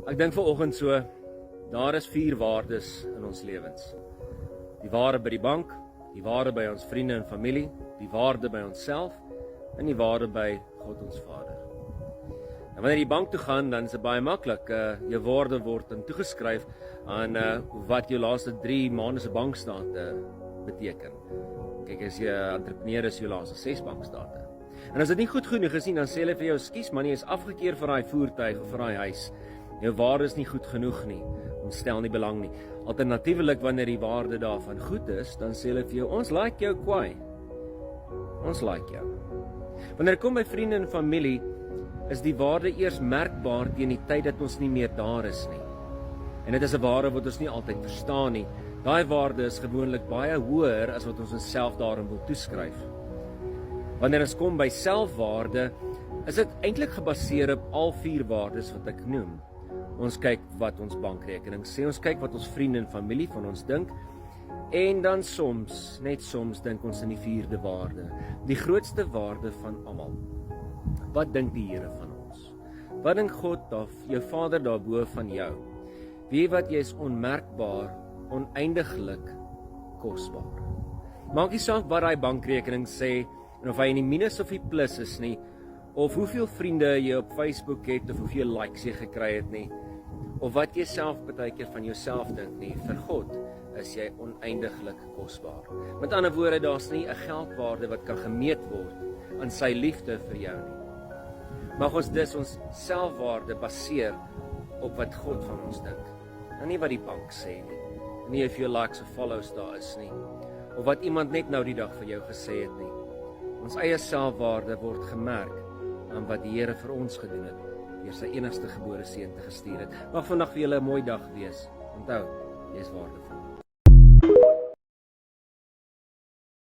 Ek dink vanoggend so, daar is 4 waardes in ons lewens. Die waarde by die bank, die waarde by ons vriende en familie, die waarde by onsself en die waarde by God ons Vader. En wanneer jy bank toe gaan, dan is dit baie maklik. Jou waarde word dan toegeskryf aan wat jou laaste 3 maande se bankstate beteken. Kyk, as jy 'n entrepreneur is, jou laaste 6 bankstate. En as dit nie goed genoeg is nie, dan sê hulle vir jou, "Skus man, jy is afgekeur vir daai voertuig of vir daai huis. Jou waarde is nie goed genoeg nie. Ons stel nie belang nie." Alternatiefelik, wanneer die waarde daarvan goed is, dan sê hulle vir jou, "Ons like jou kwai. Ons like jou." Wanneer dit kom by vriende en familie, is die waarde eers merkbaar teen die tyd dat ons nie meer daar is nie. En dit is 'n waarde wat ons nie altyd verstaan nie. Daai waarde is gewoonlik baie hoër as wat ons onsself daarin wil toeskryf. Wanneer ons kom by selfwaarde, is dit eintlik gebaseer op al 4 waardes wat ek noem. Ons kyk wat ons bankrekening sê, ons kyk wat ons vriende en familie van ons dink, en dan soms, net soms, dink ons in die 4de waarde, die grootste waarde van almal. Wat dink die Here van ons? Wat dink God, jou Vader daarbo van jou? Weet wat, jy is onmerkbaar, oneindiglik kosbaar. Maak nie saak wat daai bankrekening sê, en of hy in die minus of die plus is nie, of hoeveel vriende jy op Facebook het, of hoeveel likes jy gekry het nie, of wat jy self partykeer van jouself dink nie, vir God is jy oneindiglik kosbaar. Met ander woorde, daar's nie 'n geldwaarde wat kan gemeet word aan sy liefde vir jou nie. Mag ons dus ons selfwaarde baseer op wat God van ons dink, en nie wat die bank sê nie, nie hoeveel likes of follows daar is nie, of wat iemand net nou die dag vir jou gesê het nie. Ons eie selfwaarde word gemerk aan wat die Here vir ons gedoen het, deur sy enigste gebore seun te gestuur het. Mag vandag vir julle 'n mooi dag wees. Onthou, jy is waardevol.